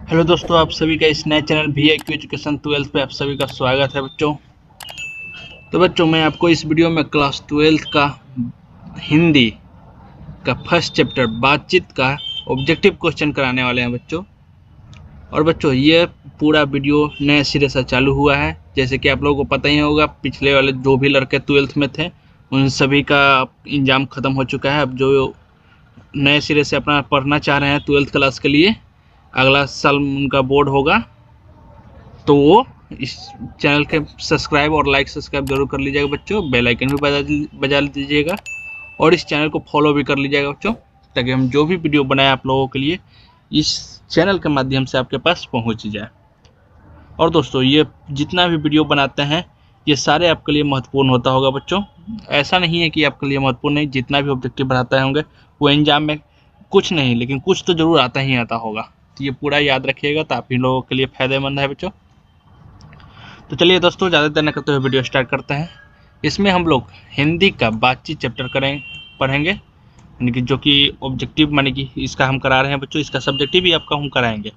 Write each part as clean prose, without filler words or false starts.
Hello दोस्तों, आप सभी का इस नए चैनल VIQ एजुकेशन 12th पे आप सभी का स्वागत है बच्चों। तो बच्चों, मैं आपको इस वीडियो में क्लास 12th का हिंदी का फर्स्ट चैप्टर बातचीत का ऑब्जेक्टिव क्वेश्चन कराने वाले हैं बच्चों। और बच्चों, ये पूरा वीडियो नए सिरे से चालू हुआ है। जैसे कि आप लोगों को पता ही होगा, पिछले वाले जो भी लड़के 12th में थे उन सभी का एग्जाम ख़त्म हो चुका है। अब जो नए सिरे से अपना पढ़ना चाह रहे हैं 12th क्लास के लिए, अगला साल उनका बोर्ड होगा, तो वो इस चैनल के सब्सक्राइब और लाइक सब्सक्राइब जरूर कर लीजिएगा बच्चों। बेल आइकन भी बजा दीजिएगा और इस चैनल को फॉलो भी कर लीजिएगा बच्चों, ताकि हम जो भी वीडियो बनाए आप लोगों के लिए इस चैनल के माध्यम से आपके पास पहुंच जाए। और दोस्तों, ये जितना भी वीडियो बनाते हैं ये सारे आपके लिए महत्वपूर्ण होता होगा बच्चों। ऐसा नहीं है कि आपके लिए महत्वपूर्ण नहीं, जितना भी ऑब्जेक्टिव बनाते होंगे वो एग्जाम में कुछ नहीं लेकिन कुछ तो जरूर आता ही आता होगा। तो ये पूरा याद रखिएगा, तो आप ही लोगों के लिए फायदेमंद है बच्चों। तो चलिए दोस्तों, ज़्यादा देर न करते हुए वीडियो स्टार्ट करते हैं। इसमें हम लोग हिंदी का बातचीत चैप्टर पढ़ेंगे, यानी कि जो कि ऑब्जेक्टिव माने कि इसका हम करा रहे हैं बच्चों। इसका सब्जेक्टिव भी आपका हम कराएंगे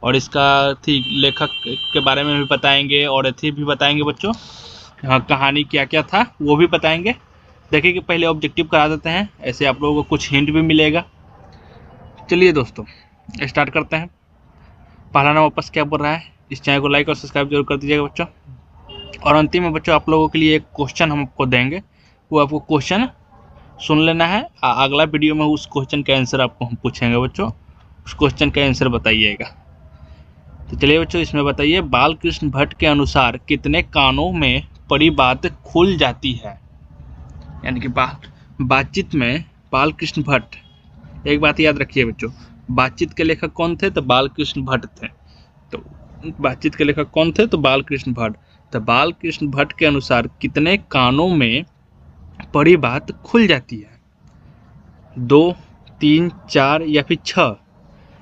और इसका लेखक के बारे में भी बताएंगे और एथी भी बताएंगे बच्चों। हाँ, कहानी क्या क्या था वो भी बताएंगे। देखिए कि पहले ऑब्जेक्टिव करा देते हैं, ऐसे आप लोगों को कुछ हिंट भी मिलेगा। चलिए दोस्तों, स्टार्ट करते हैं। पहला नाम वापस क्या बोल रहा है, इस चैनल को लाइक और सब्सक्राइब जरूर कर दीजिएगा बच्चों। और अंतिम में बच्चों आप लोगों के लिए एक क्वेश्चन हम आपको देंगे, वो आपको क्वेश्चन सुन लेना है। अगला वीडियो में उस क्वेश्चन का आंसर आपको हम पूछेंगे बच्चों, उस क्वेश्चन का आंसर बताइएगा। तो चलिए बच्चों, इसमें बताइए, बाल कृष्ण भट्ट के अनुसार कितने कानों में परी बात खुल जाती है। यानी कि बातचीत में बाल कृष्ण भट्ट, एक बात याद रखिए बच्चों, बातचीत के लेखक कौन थे? तो बाल कृष्ण भट्ट थे। तो बातचीत के लेखक कौन थे? तो बाल कृष्ण भट्ट। तो बाल कृष्ण भट्ट के अनुसार कितने कानों में परी बात खुल जाती है? 2, 3, 4 या फिर 6?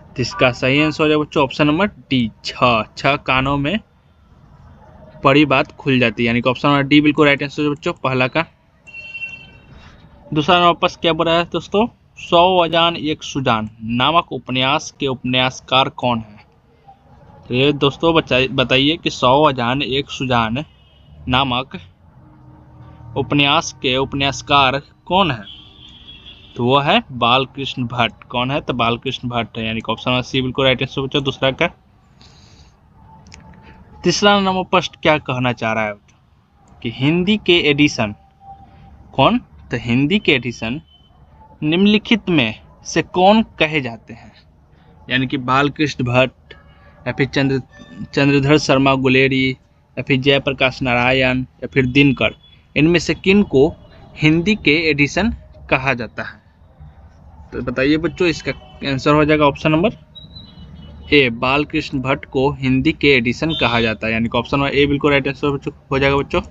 तो इसका सही आंसर हो जाएगा बच्चों ऑप्शन नंबर डी, 6 कानों में परी बात खुल जाती है, यानी कि ऑप्शन नंबर डी बिल्कुल राइट आंसर है बच्चों पहला का। दूसरा वापस क्या बोल रहा है दोस्तों, 100 अजान एक सुजान नामक उपन्यास के उपन्यासकार कौन है? तो ये दोस्तों बताइए कि 100 अजान एक सुजान नामक उपन्यास के उपन्यासकार कौन है? तो वो है बाल कृष्ण भट्ट। कौन है? तो बाल कृष्ण भट्ट है, यानी कि ऑप्शन सी बिल्कुल राइट आंसर बच्चों दूसरा का। तीसरा नंबर पर क्या कहना चाह रहा है कि हिंदी के एडिशन कौन? तो हिंदी के एडिशन निम्नलिखित में से कौन कहे जाते हैं? यानी कि बाल कृष्ण भट्ट या फिर चंद्रधर शर्मा गुलेरी या फिर जयप्रकाश नारायण या फिर दिनकर, इनमें से किन को हिंदी के एडिशन कहा जाता है? तो बताइए बच्चों, इसका आंसर हो जाएगा ऑप्शन नंबर ए, बाल कृष्ण भट्ट को हिंदी के एडिशन कहा जाता है, यानी कि ऑप्शन नंबर ए बिल्कुल राइट आंसर हो जाएगा बच्चों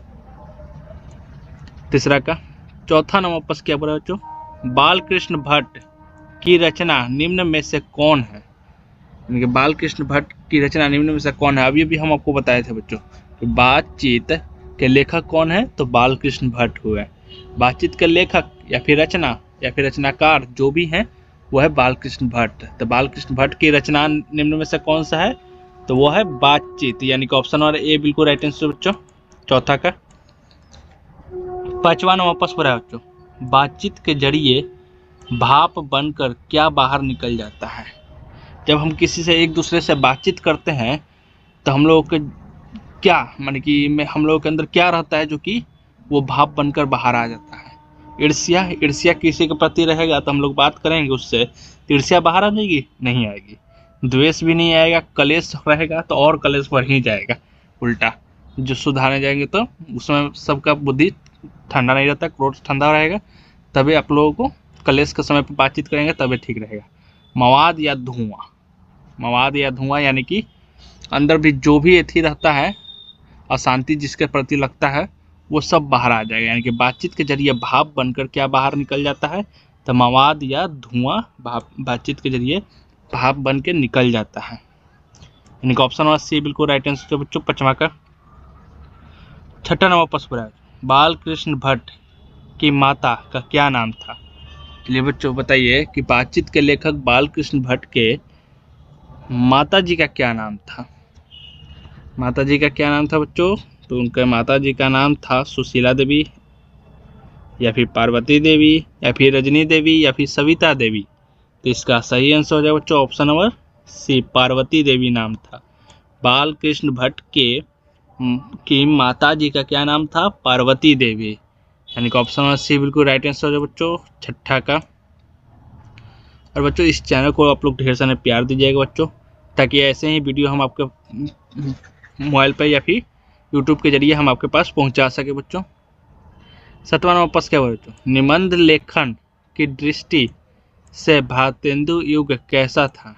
तीसरा का। चौथा नंबर पर क्या बोला बच्चों, बाल कृष्ण भट्ट की रचना निम्न में से कौन है? यानी कि बाल कृष्ण भट्ट की रचना निम्न में से कौन है? अभी भी हम आपको बताए थे बच्चों कि बातचीत के लेखक कौन है? तो बाल कृष्ण भट्ट हुए। बातचीत के लेखक या फिर रचना या फिर रचनाकार जो भी हैं वो है बाल कृष्ण भट्ट। तो बाल कृष्ण भट्ट की रचना निम्न में से कौन सा है? तो वो है बातचीत, यानी कि ऑप्शन नंबर ए बिल्कुल राइट आंसर बच्चों चौथा का। पांचवा नंबर वापस पर है बच्चों, बातचीत के जरिए भाप बनकर क्या बाहर निकल जाता है? जब हम किसी से एक दूसरे से बातचीत करते हैं तो हम लोगों के क्या माने कि हम लोगों के अंदर क्या रहता है जो कि वो भाप बनकर बाहर आ जाता है? ईर्ष्या। ईर्ष्या किसी के प्रति रहेगा तो हम लोग बात करेंगे उससे, ईर्ष्या बाहर आ जाएगी? नहीं आएगी। द्वेष भी नहीं आएगा। कलेश रहेगा तो और कलेश बढ़ ही जाएगा उल्टा। जो सुधारने जाएंगे तो उसमें सबका बुद्धि ठंडा नहीं रहता, क्रोध ठंडा रहेगा, तभी आप लोगों को कलेश के समय पर बातचीत करेंगे तभी ठीक रहेगा। मवाद या धुआं, मवाद या धुआं यानी कि अंदर भी जो भी एथी रहता है, अशांति जिसके प्रति लगता है, वो सब बाहर आ जाएगा। यानी कि बातचीत के जरिए भाप बनकर क्या बाहर निकल जाता है? तो मवाद या धुआं बातचीत के जरिए भाप बन के निकल जाता है, यानी कि ऑप्शन नंबर सी बिल्कुल राइट आंसर बच्चों पांचवा का। छठा नंबर पसपुरा, बाल कृष्ण भट्ट की माता का क्या नाम था? चलिए बच्चों बताइए कि बातचीत के लेखक बाल कृष्ण भट्ट के माता जी का क्या नाम था? माता जी का क्या नाम था बच्चों? तो उनके माता जी का नाम था सुशीला देवी, या फिर पार्वती देवी, या फिर रजनी देवी, या फिर सविता देवी। तो इसका सही आंसर हो जाएगा बच्चों ऑप्शन नंबर सी, पार्वती देवी नाम था। बाल कृष्ण भट्ट की माता जी का क्या नाम था? पार्वती देवी, यानी कि ऑप्शन नंबर सी बिल्कुल राइट आंसर हो जाएगा बच्चों छठा का। और बच्चों इस चैनल को आप लोग ढेर सारे प्यार दीजिएगा बच्चों, ताकि ऐसे ही वीडियो हम आपके मोबाइल पर या फिर यूट्यूब के जरिए हम आपके पास पहुंचा सके बच्चों। 7वां नंबर प्रश्न क्या हुआ बच्चों? निबंध लेखन की दृष्टि से भारतेंदु युग कैसा था?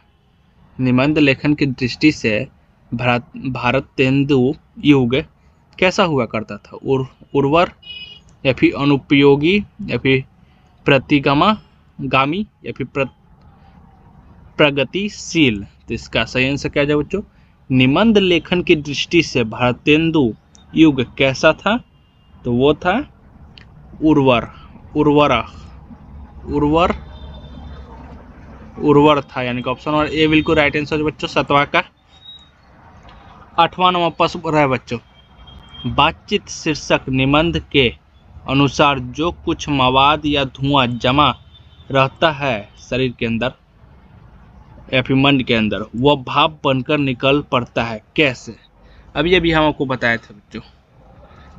निबंध लेखन की दृष्टि से भारतेंदु युग कैसा हुआ करता था? उर्वर, या फिर अनुपयोगी, या फिर प्रतिगमगामी, या फिर प्रगतिशील। तो इसका सही आंसर क्या जाए बच्चों? निबंध लेखन की दृष्टि से भारतेंदु युग कैसा था? तो वो था उर्वर उर्वरा उर्वर उर्वर था, यानी कि ऑप्शन नंबर ए बिल्कुल राइट आंसर बच्चों 7वां का। 8वां नंबर प्रश्न पर है बच्चों, बातचीत शीर्षक निबंध के अनुसार जो कुछ मवाद या धुआं जमा रहता है शरीर के अंदर या फिर मन के अंदर, वह भाप बनकर निकल पड़ता है। कैसे? अभी अभी हम आपको बताए थे बच्चों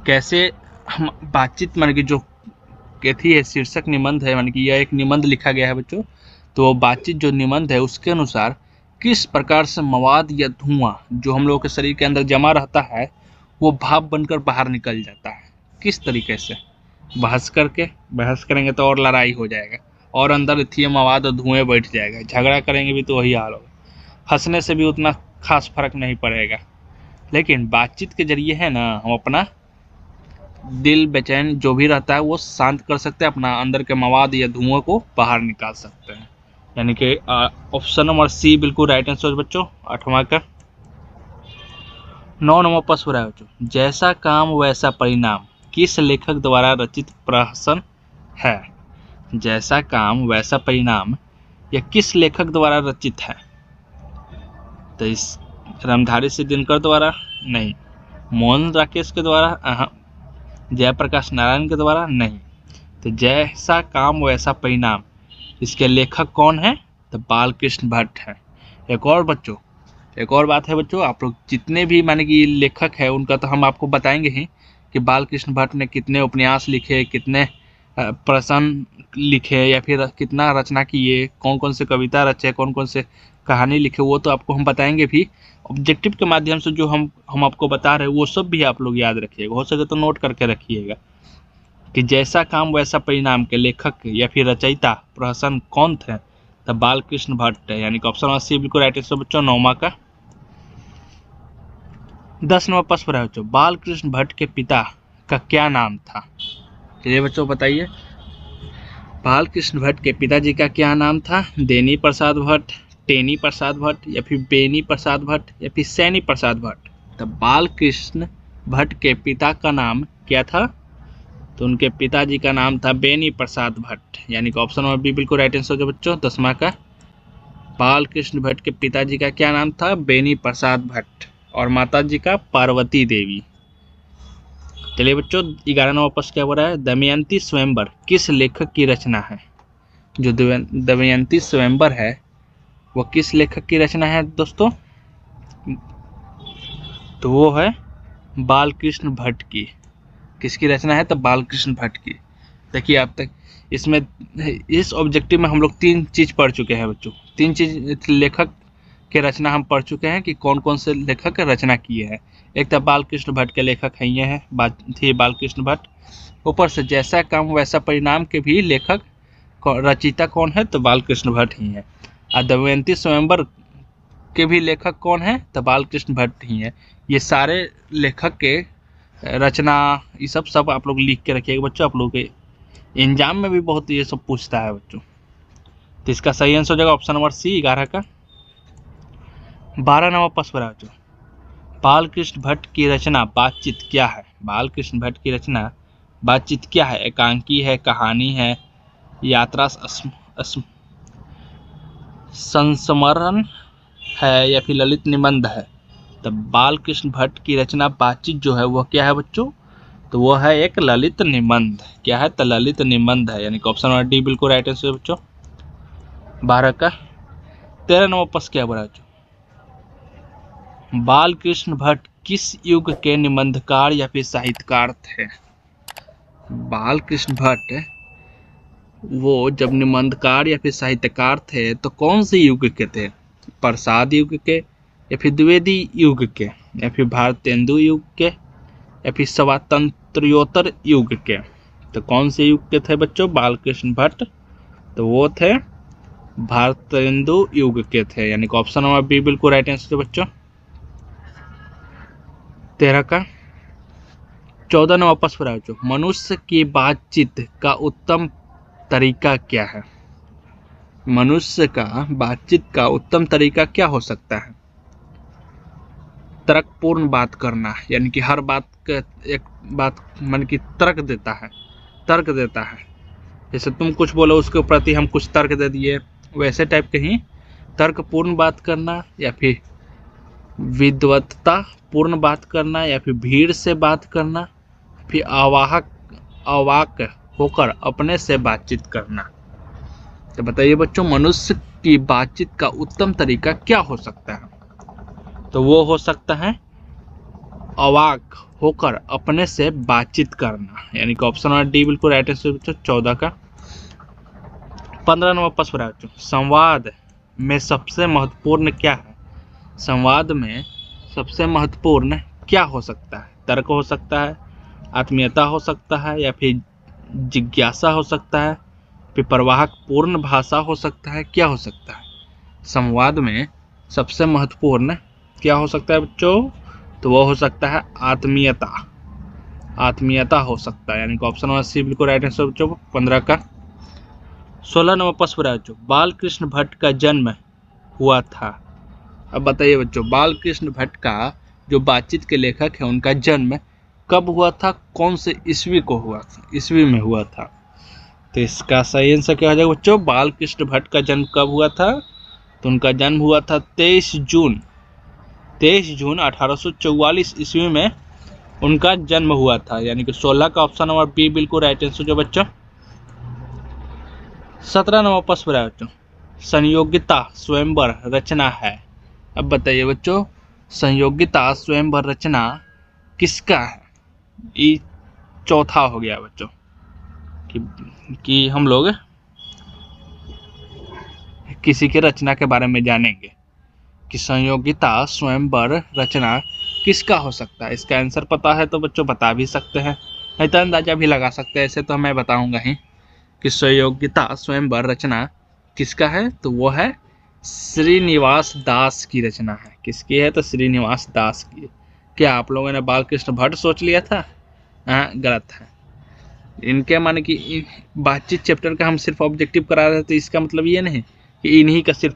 कैसे हम बातचीत मान की जो कहती है शीर्षक निबंध है, मान कि यह एक निबंध लिखा गया है बच्चों, तो बातचीत जो निबंध है उसके अनुसार किस प्रकार से मवाद या धुआं जो हम लोगों के शरीर के अंदर जमा रहता है वो भाप बनकर बाहर निकल जाता है। किस तरीके से? बहस करके, बहस करेंगे तो और लड़ाई हो जाएगा, और अंदर इतनी मवाद और धुएं बैठ जाएगा, झगड़ा करेंगे भी तो वही हाल होगा, हंसने से भी उतना खास फर्क नहीं पड़ेगा। लेकिन बातचीत के जरिए है ना, हम अपना दिल बेचैन जो भी रहता है वो शांत कर सकते हैं, अपना अंदर के मवाद या धुआं को बाहर निकाल सकते हैं, यानी कि ऑप्शन नंबर सी बिल्कुल राइट आंसर बच्चों 8वां का। 9 नंबर प्रश्न है बच्चों, जैसा काम वैसा परिणाम किस लेखक द्वारा रचित प्रहसन है? जैसा काम वैसा परिणाम यह किस लेखक द्वारा रचित है? तो इस रामधारी सिंह दिनकर द्वारा नहीं, मोहन राकेश के द्वारा, जयप्रकाश नारायण के द्वारा नहीं। तो जैसा काम वैसा परिणाम, इसके लेखक कौन है? तो बालकृष्ण भट्ट है। एक और बात है बच्चों, आप लोग जितने भी माने कि लेखक है उनका तो हम आपको बताएंगे ही कि बालकृष्ण भट्ट ने कितने उपन्यास लिखे, कितने प्रसंग लिखे, या फिर कितना रचना किए, कौन कौन से कविता रचे, कौन कौन से कहानी लिखे, वो तो आपको हम बताएंगे भी ऑब्जेक्टिव के माध्यम से। जो हम आपको बता रहे हैं वो सब भी आप लोग याद रखिएगा, हो सके तो नोट करके रखिएगा कि जैसा काम वैसा परिणाम के लेखक या फिर रचयिता प्रहसन कौन थे? तो बालकृष्ण भट्ट है, यानी कि ऑप्शन नंबर सी बिल्कुल राइट आंसर बच्चों 9वां का। 10 नंबर प्रश्न है बच्चों, बालकृष्ण भट्ट के पिता का क्या नाम था? चलिए बच्चों बताइए, बालकृष्ण भट्ट के पिताजी का क्या नाम था? देनी प्रसाद भट्ट, टेनी प्रसाद भट्ट, या फिर बेनी प्रसाद भट्ट, या फिर सैनी प्रसाद भट्ट। तो बालकृष्ण भट्ट के पिता का नाम क्या था? तो उनके पिताजी का नाम था बेनी प्रसाद भट्ट, यानी कि ऑप्शन नंबर बी बिल्कुल राइट आंसर जो बच्चों 10वां का। बालकृष्ण भट्ट के पिताजी का क्या नाम था? बेनी प्रसाद भट्ट, और माताजी का पार्वती देवी। चलिए बच्चों 11 नंबर प्रश्न क्या हो रहा है, दमयंती स्वयंवर किस लेखक की रचना है? जो दमयंती स्वयंवर है वो किस लेखक की रचना है दोस्तों? तो वो है बालकृष्ण भट्ट की। किसकी रचना है? तो बालकृष्ण भट्ट की। देखिए आप तक इसमें इस ऑब्जेक्टिव में हम लोग 3 चीज पढ़ चुके हैं बच्चों, 3 चीज लेखक के रचना हम पढ़ चुके हैं कि कौन कौन से लेखक रचना किए हैं। एक तो बालकृष्ण भट्ट के लेखक हैं, ये हैं बालकृष्ण भट्ट। ऊपर से जैसा काम वैसा परिणाम के भी लेखक रचयिता कौन है? तो बालकृष्ण भट्ट ही है। और दमयंती स्वयंवर के भी लेखक कौन है? तो बालकृष्ण भट्ट ही है। ये सारे लेखक के रचना ये सब आप लोग लिख के रखिएगा बच्चों, आप लोग के एग्जाम में भी बहुत ये सब पूछता है बच्चों। तो इसका सही आंसर हो जाएगा ऑप्शन नंबर सी 11 का। 12 नंबर प्रश्न है बच्चों, बालकृष्ण भट्ट की रचना बातचीत क्या है? बालकृष्ण भट्ट की रचना बातचीत क्या है? एकांकी है, कहानी है, यात्रा संस्मरण, है या फिर ललित निबंध है? तो बाल कृष्ण भट्ट की रचना बातचीत जो है वह क्या है बच्चों? तो वो है एक ललित निबंध। क्या है? तो ललित निबंध है, यानी कि ऑप्शन नंबर डी बिल्कुल राइट आंसर है बच्चों। 12 का 13 नंबर प्रश्न क्या बड़ा बच्चों? बाल कृष्ण भट्ट किस युग के निबंधकार या फिर साहित्यकार थे? बाल कृष्ण भट्ट वो जब निबंधकार या फिर साहित्यकार थे तो कौन से युग के थे? प्रसाद युग के, या फिर द्विवेदी युग के, या फिर भारतेंदु युग के, या फिर स्वातंत्र्योत्तर युग के? तो कौन से युग के थे बच्चों बालकृष्ण भट्ट? तो वो थे भारतेंदु युग के थे, यानी कि ऑप्शन नंबर बी बिल्कुल राइट आंसर है बच्चों। 13 का 14 नंबर प्रश्न पर बच्चों, मनुष्य की बातचीत का उत्तम तरीका क्या है? मनुष्य का बातचीत का उत्तम तरीका क्या हो सकता है? तर्कपूर्ण बात करना, यानी कि हर बात का एक बात मन की तर्क देता है, तर्क देता है। जैसे तुम कुछ बोलो उसके प्रति हम कुछ तर्क दे दिए, वैसे टाइप के ही तर्कपूर्ण बात करना, या फिर विद्वत्ता पूर्ण बात करना, या फिर भीड़ से बात करना, फिर अवाक होकर अपने से बातचीत करना। तो बताइए बच्चों, मनुष्य की बातचीत का उत्तम तरीका क्या हो सकता है? तो वो हो सकता है अवाक होकर अपने से बातचीत करना, यानी कि ऑप्शन नंबर डी बिल्कुल राइट आंसर बच्चों। 14 का 15 नंबर प्रश्न बच्चों, संवाद में सबसे महत्वपूर्ण क्या है? संवाद में सबसे महत्वपूर्ण क्या हो सकता है? तर्क हो सकता है, आत्मीयता हो सकता है, या फिर जिज्ञासा हो सकता है, फिर प्रवाहक पूर्ण भाषा हो सकता है, क्या हो सकता है? संवाद में सबसे महत्वपूर्ण क्या हो सकता है बच्चों? तो वो हो सकता है आत्मीयता। आत्मीयता हो सकता है, यानी कि ऑप्शन नंबर सी बिल्कुल राइट आंसर बच्चों। 15 का 16 नंबर प्रश्न बच्चों, बाल कृष्ण भट्ट का जन्म हुआ था। अब बताइए बच्चों, बाल कृष्ण भट्ट का जो बातचीत के लेखक है उनका जन्म कब हुआ था, कौन से ईस्वी को हुआ था, ईस्वी में हुआ था? तो इसका सही आंसर क्या हो जाएगा बच्चों? बाल कृष्ण भट्ट का जन्म कब हुआ था? तो उनका जन्म हुआ था 23 जून 1844 ईस्वी में उनका जन्म हुआ था, यानी कि 16 का ऑप्शन नंबर बी बिल्कुल राइट आंसर जो बच्चों। 17 नंबर प्रश्न बच्चों, संयोगिता स्वयंवर रचना है। अब बताइए बच्चों, संयोगिता स्वयंवर रचना किसका है? ये चौथा हो गया बच्चों कि हम लोग किसी के रचना के बारे में जानेंगे कि संयोगिता स्वयंवर रचना किसका हो सकता है। इसका आंसर पता है तो बच्चों बता भी सकते हैं, नहीं तो अंदाजा भी लगा सकते हैं। ऐसे तो मैं बताऊंगा ही कि संयोगिता स्वयंवर रचना किसका है। तो वो है श्रीनिवास दास की रचना है। किसकी है? तो श्रीनिवास दास की। क्या आप लोगों ने बालकृष्ण भट्ट सोच लिया था? हाँ, गलत है। इनके माने कि बातचीत चैप्टर का हम सिर्फ ऑब्जेक्टिव करा रहे थे, तो इसका मतलब ये नहीं कि इन्हीं का सिर्फ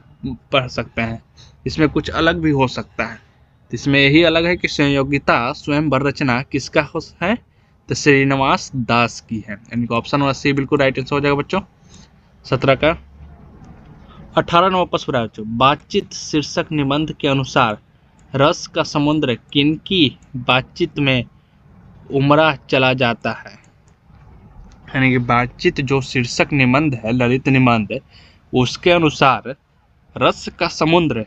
पढ़ सकते हैं, इसमें कुछ अलग भी हो सकता है। तो इसमें यही अलग है कि संयोगिता स्वयंवर रचना किसका है? तो श्रीनिवास दास की है, यानी कि ऑप्शन नंबर सी बिल्कुल राइट आंसर हो जाएगा बच्चों। 17 का 18 नंबर प्रश्न बच्चों, बातचीत शीर्षक निबंध के अनुसार रस का समुद्र किनकी बातचीत में उमड़ा चला जाता है? यानी कि बातचीत जो शीर्षक निबंध है, ललित निबंध, उसके अनुसार रस का समुद्र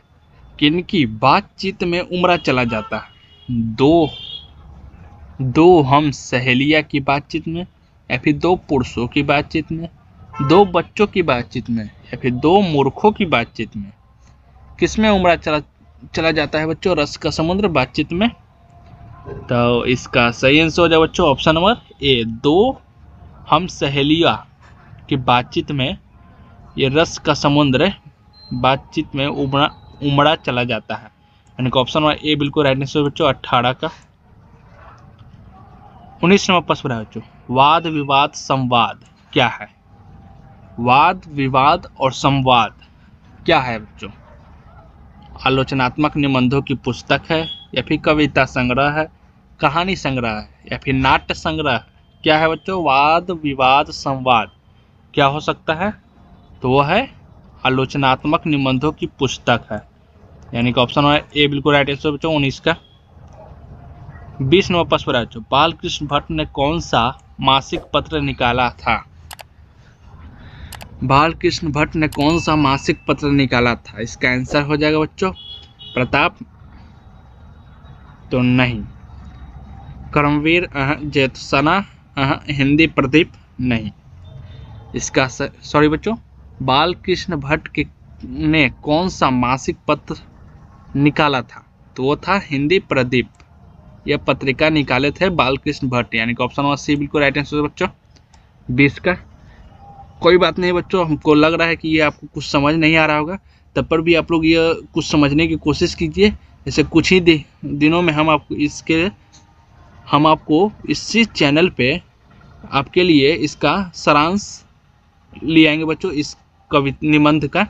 किनकी बातचीत में उमड़ा चला जाता है? दो हम सहेलिया की बातचीत में, या फिर दो पुरुषों की बातचीत में, दो बच्चों की बातचीत में, या फिर दो मूर्खों की बातचीत में? किसमें उमड़ा चला जाता है बच्चों रस का समुद्र बातचीत में? तो इसका सही आंसर हो जाए बच्चों ऑप्शन नंबर ए, दो हम सहेलिया की बातचीत में ये रस का समुद्र बातचीत में उमड़ा चला जाता है, यानी कि ऑप्शन नंबर ए बिल्कुल राइट आंसर बच्चों। 18 का 19 नंबर प्रश्न बच्चों, वाद विवाद संवाद क्या है? वाद विवाद और संवाद क्या है बच्चों? आलोचनात्मक निबंधों की पुस्तक है, या फिर कविता संग्रह है, कहानी संग्रह है, या फिर नाट्य संग्रह? क्या है बच्चों? वाद विवाद संवाद क्या हो सकता है? तो वो है आलोचनात्मक निबंधों की पुस्तक है, यानी कि ऑप्शन ए बिल्कुल राइट आंसर बच्चों 19 का। 20 नंबर प्रश्न पर बच्चों, बालकृष्ण भट्ट ने कौन सा मासिक पत्र निकाला था? बालकृष्ण भट्ट ने कौन सा मासिक पत्र निकाला था? इसका आंसर हो जाएगा बच्चों प्रताप, तो नहीं। कर्मवीर ज्योत्सना, हिंदी प्रदीप, नहीं। इसका सॉरी बच्चों, बालकृष्ण भट्ट ने कौन सा मासिक पत्र निकाला था? तो वो था हिंदी प्रदीप। यह पत्रिका निकाले थे बालकृष्ण भट्ट, यानी कि ऑप्शन सी बिल्कुल राइट आंसर बच्चों 20 का। कोई बात नहीं बच्चों, हमको लग रहा है कि ये आपको कुछ समझ नहीं आ रहा होगा, तब पर भी आप लोग ये कुछ समझने की कोशिश कीजिए। जैसे कुछ ही दिनों में हम आपको इसी चैनल पे आपके लिए इसका सारांश ले आएंगे बच्चों। इस निबंध का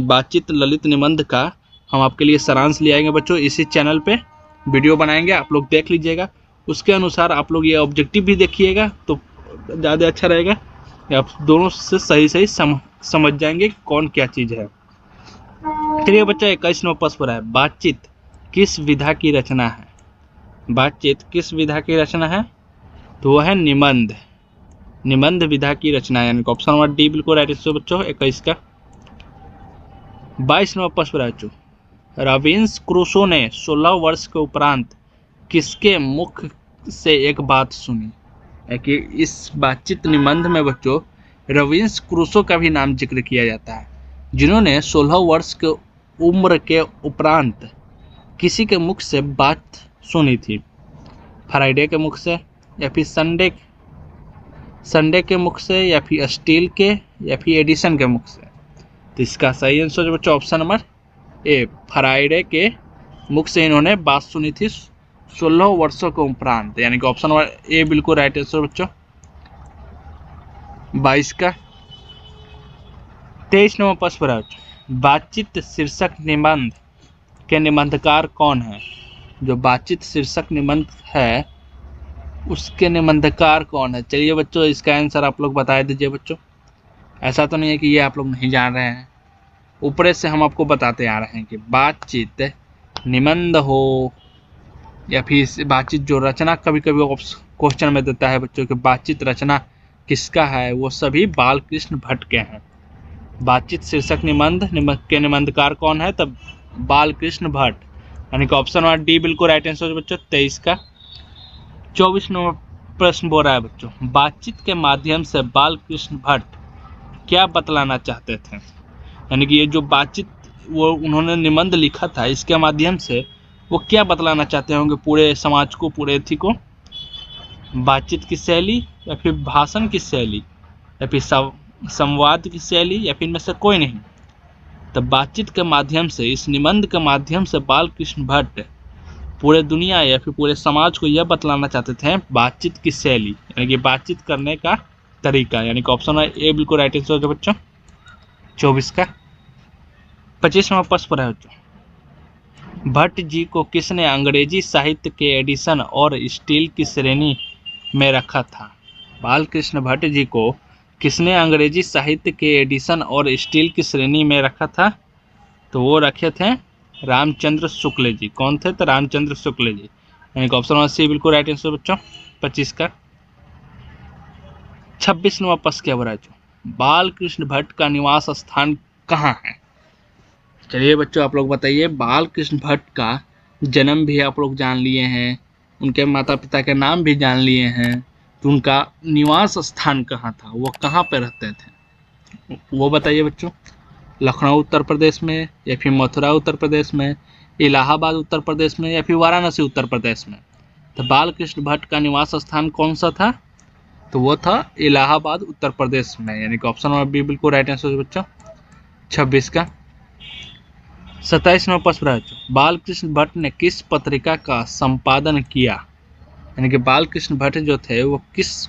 बातचीत ललित निबंध का हम आपके लिए सारांश ले आएंगे बच्चों। इसी चैनल पे वीडियो बनाएंगे, आप लोग देख लीजिएगा। उसके अनुसार आप लोग ये ऑब्जेक्टिव भी देखिएगा तो ज़्यादा अच्छा रहेगा। आप दोनों से सही समझ जाएंगे कौन क्या चीज़ है। चलिए बच्चा 21 नंबर प्रश्न पर है, बातचीत किस विधा की रचना है? बातचीत किस विधा की रचना है? तो वह है निबंध। निबंध विधा की रचना, यानी कि ऑप्शन नंबर डी बिल्कुल राइट आंसर बच्चों 21 का। 22 नंबर प्रश्न पर बच्चों, रॉबिन्सन क्रूसो ने 16 वर्ष के उपरांत किसके मुख से एक बात सुनी? है कि इस बातचीत निबंध में बच्चों रॉबिन्सन क्रूसो का भी नाम जिक्र किया जाता है, जिन्होंने 16 वर्ष के उम्र के उपरांत किसी के मुख से बात सुनी थी। फ्राइडे के मुख से, या फिर संडे के मुख से, या फिर स्टील के, या फिर एडिसन के मुख से। तो इसका सही आंसर बच्चों ऑप्शन नंबर ए, फ्राइडे के मुख से इन्होंने बात सुनी थी 16 वर्षों के उपरांत, यानी कि ऑप्शन नंबर ए बिल्कुल राइट आंसर बच्चों 22 का। 23 नंबर प्रश्न पर बातचीत शीर्षक निबंध के निबंधकार कौन है? जो बातचीत शीर्षक निबंध है उसके निबंधकार कौन है? चलिए बच्चों इसका आंसर आप लोग बता दीजिए बच्चों। ऐसा तो नहीं है कि ये आप लोग नहीं जान रहे हैं, ऊपर से हम आपको बताते आ रहे हैं कि बातचीत निबंध हो या फिर बातचीत जो रचना, कभी कभी क्वेश्चन में देता है बच्चों कि बातचीत रचना किसका है, वो सभी बालकृष्ण भट्ट के हैं। बातचीत शीर्षक निबंध के निबंधकार कौन है? तब बालकृष्ण भट्ट, यानी कि ऑप्शन नंबर डी बिल्कुल राइट आंसर बच्चों 23 का। 24 नंबर प्रश्न बोल रहा है बच्चों, बातचीत के माध्यम से बालकृष्ण भट्ट क्या बतलाना चाहते थे? यानी कि ये जो बातचीत वो उन्होंने निबंध लिखा था, इसके माध्यम से वो क्या बतलाना चाहते होंगे पूरे समाज को, पूरे एथी को? बातचीत की शैली, या फिर भाषण की शैली, या फिर संवाद की शैली, या फिर इनमें से कोई नहीं। तो बातचीत के माध्यम से, इस निबंध के माध्यम से बालकृष्ण भट्ट पूरे दुनिया या फिर पूरे समाज को यह बतलाना चाहते थे बातचीत की शैली, यानी कि बातचीत करने का तरीका, यानी कि ऑप्शन ए बिल्कुल राइट आंसर है बच्चों 24 का। 25 नंबर प्रश्न पर है बच्चों, भट्ट जी को किसने अंग्रेजी साहित्य के एडिशन और स्टील की श्रेणी में रखा था? बालकृष्ण भट्ट जी को किसने अंग्रेजी साहित्य के एडिशन और स्टील की श्रेणी में रखा था? तो वो रखे थे रामचंद्र शुक्ल जी। कौन थे? तो रामचंद्र शुक्ल जी, यानी कि ऑप्शन सी बिल्कुल राइट आंसर बच्चों 25 का। 26 नंबर प्रश्न क्या बरा जो, बालकृष्ण भट्ट का निवास स्थान कहाँ है? चलिए बच्चों आप लोग बताइए। बालकृष्ण भट्ट का जन्म भी आप लोग जान लिए हैं, उनके माता पिता के नाम भी जान लिए हैं, तो उनका निवास स्थान कहाँ था, वो कहाँ पे रहते थे, वो बताइए बच्चों। लखनऊ उत्तर प्रदेश में, या फिर मथुरा उत्तर प्रदेश में, इलाहाबाद उत्तर प्रदेश में, या फिर वाराणसी उत्तर प्रदेश में? तो बालकृष्ण भट्ट का निवास स्थान कौन सा था? तो वो था इलाहाबाद उत्तर प्रदेश में, यानी कि ऑप्शन नंबर बी बिल्कुल राइट आंसर बच्चों 26 का। 27 नंबर प्रश्न बच्चों, बालकृष्ण भट्ट ने किस पत्रिका का संपादन किया? यानी कि बालकृष्ण भट्ट जो थे वो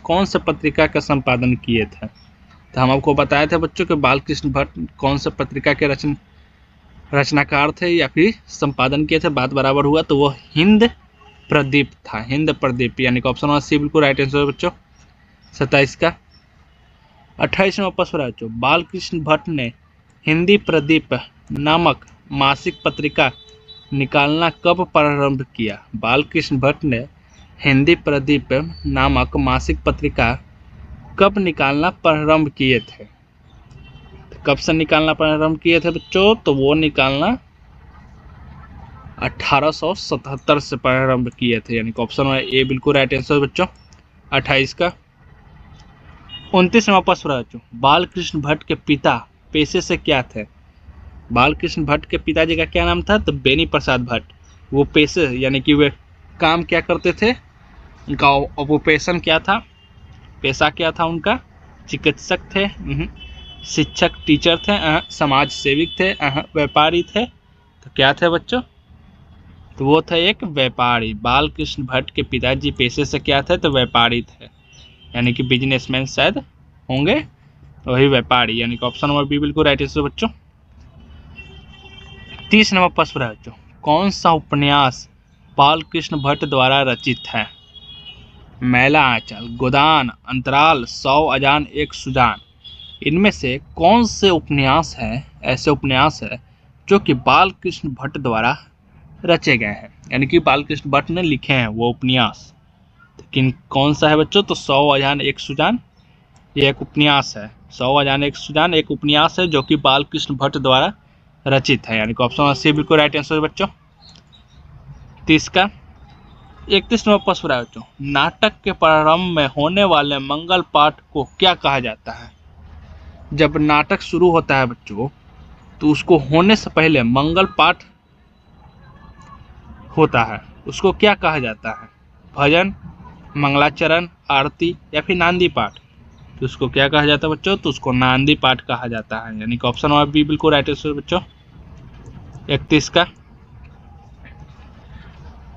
कौन से पत्रिका का संपादन किए थे? तो हम आपको बताए थे बच्चों कि बालकृष्ण भट्ट कौन से पत्रिका के रचनाकार थे या फिर संपादन किए थे, बात बराबर हुआ। तो वो हिंद प्रदीप था, हिंद प्रदीप, यानी कि ऑप्शन नंबर सी बिल्कुल राइट आंसर बच्चों 27 का। 28 नंबर प्रश्न बच्चों, बालकृष्ण भट्ट ने हिंदी प्रदीप नामक मासिक पत्रिका निकालना कब प्रारंभ किया? बालकृष्ण भट्ट ने हिंदी प्रदीप नामक मासिक पत्रिका कब निकालना प्रारंभ किए थे? कब से निकालना प्रारंभ किए थे बच्चों? तो वो निकालना 1877 से प्रारंभ किए थे, यानी कि ऑप्शन ए बिल्कुल राइट आंसर बच्चों 28 का। 29वां प्रश्न बच्चों, बालकृष्ण भट्ट के पिता पेशे से क्या थे? बालकृष्ण भट्ट के पिताजी का क्या नाम था? तो बेनी प्रसाद भट्ट। वो पेशे यानी कि वे काम क्या करते थे, उनका ऑक्यूपेशन क्या था, पेशा क्या था उनका? चिकित्सक थे, शिक्षक टीचर थे, समाज सेविक थे, व्यापारी थे। तो क्या थे बच्चों? तो वो थे एक व्यापारी। बालकृष्ण भट्ट के पिताजी पेशे से क्या थे? तो व्यापारी थे, यानी कि बिजनेसमैन शायद होंगे, वही व्यापारी, यानी कि ऑप्शन नंबर बी बिल्कुल राइट आंसर बच्चों। 30 नंबर प्रश्न है बच्चों, कौन सा उपन्यास बालकृष्ण भट्ट द्वारा रचित है? मैला आंचल, गोदान, अंतराल, 100 अजान एक सुजान। इनमें से कौन से उपन्यास है, ऐसे उपन्यास है जो कि बालकृष्ण भट्ट द्वारा रचे गए हैं, यानी कि बालकृष्ण भट्ट ने लिखे हैं वो उपन्यास? लेकिन कौन सा है बच्चों? तो 100 अजान एक सुजान ये एक उपन्यास है। 100 अजान एक सुजान एक उपन्यास है जो कि बालकृष्ण भट्ट द्वारा रचित है, यानी कि ऑप्शन सी बिल्कुल राइट आंसर बच्चों 30 का। 31 नंबर प्रश्न है बच्चों, नाटक के प्रारंभ में होने वाले मंगल पाठ को क्या कहा जाता है? जब नाटक शुरू होता है बच्चों तो उसको होने से पहले मंगल पाठ होता है, उसको क्या कहा जाता है? भजन, मंगलाचरण, आरती या फिर नांदी पाठ? तो उसको क्या कहा जाता है बच्चों? तो उसको नांदी पाठ कहा जाता है, यानी कि ऑप्शन नंबर बी बिल्कुल राइट आंसर बच्चों 31 का।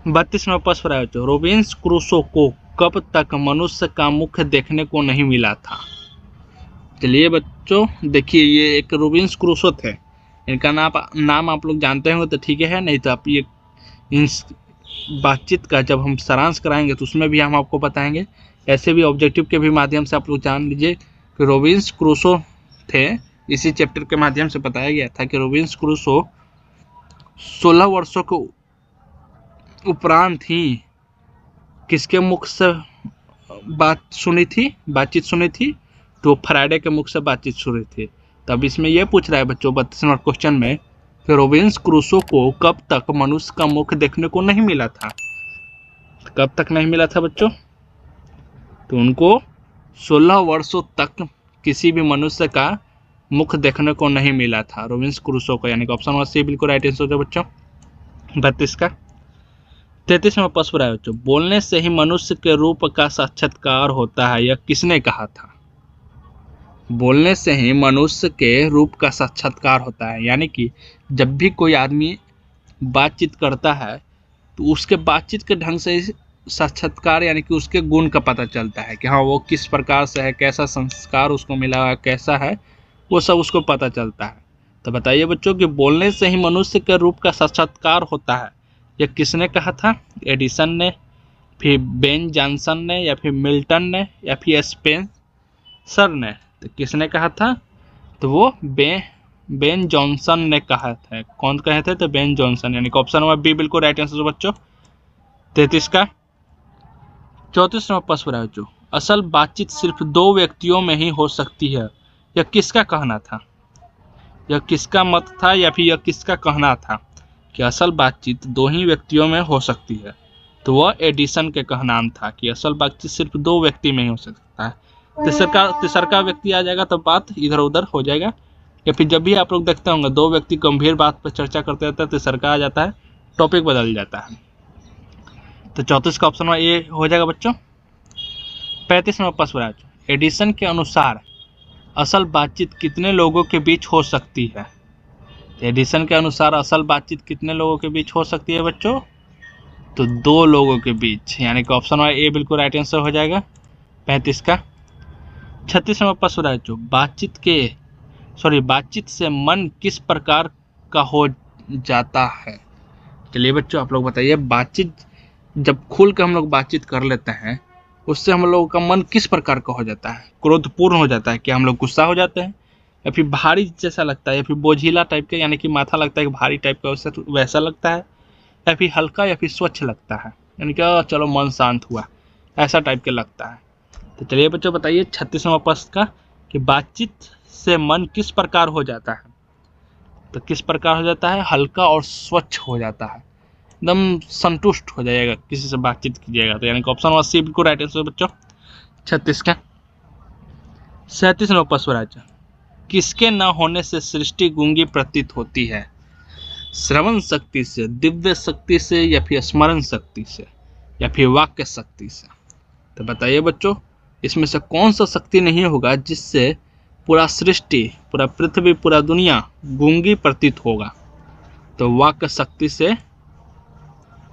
32 नंबर प्रश्न है बच्चों, रोबिन्स क्रूसो को कब तक मनुष्य का मुख देखने को नहीं मिला था? चलिए बच्चों देखिए, ये एक रोबिन्स क्रूसो थे, इनका नाम आप लोग जानते होंगे तो ठीक है, नहीं तो आप ये इस बातचीत का जब हम सारांश कराएंगे तो उसमें भी हम आपको बताएंगे। ऐसे भी ऑब्जेक्टिव के भी माध्यम से आप लोग जान लीजिए कि रोबिन्स क्रूसो थे। इसी चैप्टर के माध्यम से बताया गया था कि रोबिन्स क्रूसो 16 वर्षों के उपरांत ही किसके मुख से बातचीत सुनी थी? तो फ्राइडे के मुख से बातचीत सुनी थी। तब इसमें यह पूछ रहा है बच्चों 32 नंबर क्वेश्चन में कि रोबिन्स क्रूसो को कब तक मनुष्य का मुख देखने को नहीं मिला था? कब तक नहीं मिला था बच्चों? तो उनको 16 वर्षों तक किसी भी मनुष्य का मुख देखने को नहीं मिला था रोबिन्स क्रूसो को, यानी कि ऑप्शन नंबर सी बिल्कुल राइट आंसर है बच्चों 32 का। 33 नंबर प्रश्न है बच्चों, बोलने से ही मनुष्य के रूप का साक्षात्कार होता है, यह किसने कहा था? बोलने से ही मनुष्य के रूप का साक्षात्कार होता है, यानी कि जब भी कोई आदमी बातचीत करता है तो उसके बातचीत के ढंग से साक्षात्कार यानी कि उसके गुण का पता चलता है कि हाँ वो किस प्रकार से है, कैसा संस्कार उसको मिला है, कैसा है, वो सब उसको पता चलता है। तो बताइए बच्चों कि बोलने से ही मनुष्य के रूप का साक्षात्कार होता है, यह किसने कहा था? एडिसन ने, फिर बेन जॉनसन ने, या फिर मिल्टन ने, या फिर स्पेंसर ने? तो किसने कहा था? तो वो बेन जॉनसन ने कहा था। कौन कहे थे? तो बेन जॉनसन, यानी कि ऑप्शन नंबर बी बिल्कुल राइट आंसर बच्चों 33 का। 34 नंबर प्रश्न है बच्चों, असल बातचीत सिर्फ 2 व्यक्तियों में ही हो सकती है, यह किसका कहना था? यह किसका मत था या फिर यह किसका कहना था कि असल बातचीत 2 ही व्यक्तियों में हो सकती है? तो वह एडिसन के कहना था कि असल बातचीत सिर्फ 2 व्यक्ति में ही हो सकता है। तीसरा व्यक्ति आ जाएगा तो बात इधर उधर हो जाएगा, या फिर जब भी आप लोग देखते होंगे 2 व्यक्ति गंभीर बात पर चर्चा करते रहते हैं, तीसरा आ जाता है, टॉपिक बदल जाता है। तो 34 का ऑप्शन ए हो जाएगा बच्चों। 35 नंबर प्रश्न है, एडिसन के अनुसार असल बातचीत कितने लोगों के बीच हो सकती है? एडिसन के अनुसार असल बातचीत कितने लोगों के बीच हो सकती है बच्चों? तो 2 लोगों के बीच, यानी कि ऑप्शन ए बिल्कुल राइट आंसर हो जाएगा 35 का। 36 नंबर प्रश्न है, जो बातचीत से मन किस प्रकार का हो जाता है? चलिए बच्चों आप लोग बताइए, बातचीत जब खुल कर हम लोग बातचीत कर लेते हैं उससे हम लोगों का मन किस प्रकार का हो जाता है? क्रोधपूर्ण हो जाता है? क्या हम लोग गुस्सा हो जाते हैं, या फिर भारी जैसा लगता है, या फिर बोझिला टाइप का, यानी कि माथा लगता है कि भारी टाइप का, वैसा लगता है, या फिर हल्का या फिर स्वच्छ लगता है, यानी कि चलो मन शांत हुआ, ऐसा टाइप के लगता है। तो चलिए बच्चों बताइए 36वां प्रश्न का कि बातचीत से मन किस प्रकार हो जाता है। तो किस प्रकार हो जाता है, हल्का और स्वच्छ हो जाता है, एकदम संतुष्ट हो जाएगा किसी से बातचीत कीजिएगा तो, यानी कि ऑप्शन नंबर सी बिल्कुल राइट आंसर बच्चों 36 का। 37वां प्रश्न राज्य किसके न होने से सृष्टि गूंगी प्रतीत होती है। श्रवण शक्ति से, दिव्य शक्ति से, या फिर स्मरण शक्ति से, या फिर वाक्य शक्ति से। तो बताइए बच्चों इसमें से कौन सा शक्ति नहीं होगा जिससे पूरा सृष्टि, पूरा पृथ्वी, पूरा दुनिया गूंगी प्रतीत होगा। तो वाक्य शक्ति से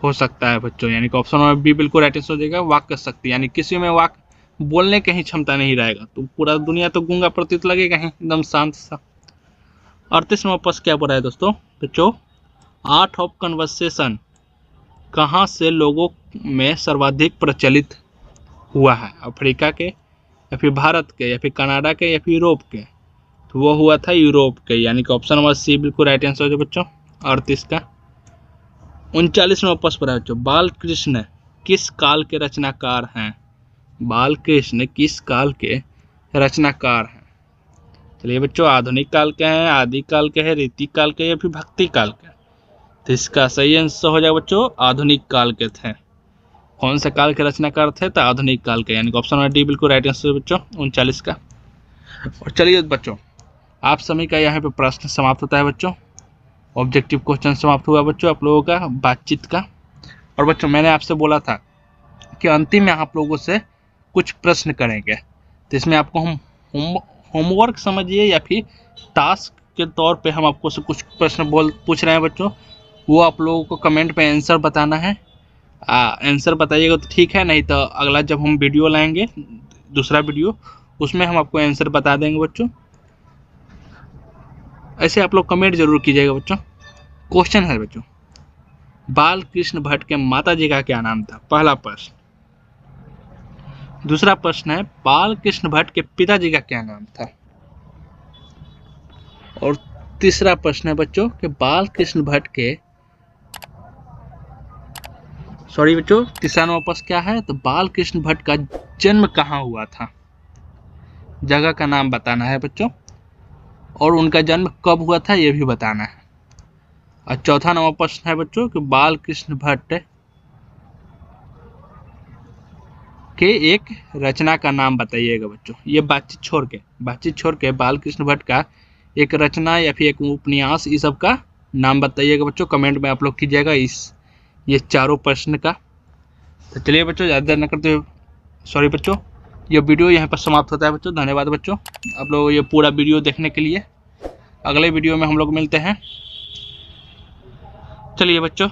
हो सकता है बच्चों, यानी कि ऑप्शन नंबर बी बिल्कुल राइट आंसर हो जाएगा, वाक्य शक्ति, यानी किसी में वाक बोलने की ही क्षमता नहीं रहेगा तो पूरा दुनिया तो गूंगा प्रतीत लगेगा ही, एकदम शांत सा। 38वां प्रश्न क्या बोल रहा है दोस्तों बच्चों, आर्ट ऑफ कन्वर्सेशन कहाँ से लोगों में सर्वाधिक प्रचलित हुआ है, अफ्रीका के, या फिर भारत के, या फिर कनाडा के, या फिर यूरोप के। तो वो हुआ था यूरोप के, यानी कि ऑप्शन नंबर सी बिल्कुल राइट आंसर है बच्चों 38 का। 39वां प्रश्न पर बच्चों, बाल कृष्ण किस काल के रचनाकार हैं। बाल कृष्ण किस काल के रचनाकार हैं। चलिए बच्चों आधुनिक काल के हैं, आदि काल के हैं, रीति काल के, या फिर भक्ति काल के। तो इसका सही आंसर हो जाएगा बच्चों आधुनिक काल के थे। कौन से काल के रचनाकार थे, तो आधुनिक काल के, यानी कि ऑप्शन नंबर डी बिल्कुल राइट आंसर बच्चों 39 का। और चलिए बच्चों आप सभी का यहाँ पे प्रश्न समाप्त होता है बच्चों, ऑब्जेक्टिव क्वेश्चन समाप्त हुआ बच्चों आप लोगों का बातचीत का। और बच्चों मैंने आपसे बोला था कि अंतिम में आप लोगों से कुछ प्रश्न करेंगे, तो इसमें आपको हम होमवर्क समझिए या फिर टास्क के तौर पे हम आपको से कुछ प्रश्न पूछ रहे हैं बच्चों, वो आप लोगों को कमेंट में आंसर बताना है। आंसर बताइएगा तो ठीक है, नहीं तो अगला जब हम वीडियो लाएंगे दूसरा वीडियो उसमें हम आपको आंसर बता देंगे बच्चों। ऐसे आप लोग कमेंट जरूर कीजिएगा बच्चों। क्वेश्चन है बच्चों, बाल कृष्ण भट्ट के माता जी का क्या नाम था, पहला प्रश्न। दूसरा प्रश्न है बाल कृष्ण भट्ट के पिताजी का क्या नाम था। और तीसरा प्रश्न है बच्चों कि बाल कृष्ण भट्ट के तीसरा नंबर प्रश्न क्या है, तो बाल कृष्ण भट्ट का जन्म कहाँ हुआ था, जगह का नाम बताना है बच्चों, और उनका जन्म कब हुआ था यह भी बताना है। और चौथा नंबर प्रश्न है बच्चों कि बाल कृष्ण भट्ट के एक रचना का नाम बताइएगा बच्चों। ये बातचीत छोड़ के बाल कृष्ण भट्ट का एक रचना या फिर एक उपन्यास, इस सब का नाम बताइएगा बच्चों, कमेंट में आप लोग कीजिएगा ये चारों प्रश्न का। तो चलिए बच्चों ज़्यादा देर न करते हुए बच्चों ये वीडियो यहाँ पर समाप्त होता है बच्चों। धन्यवाद बच्चों आप लोग ये पूरा वीडियो देखने के लिए। अगले वीडियो में हम लोग मिलते हैं। चलिए बच्चों।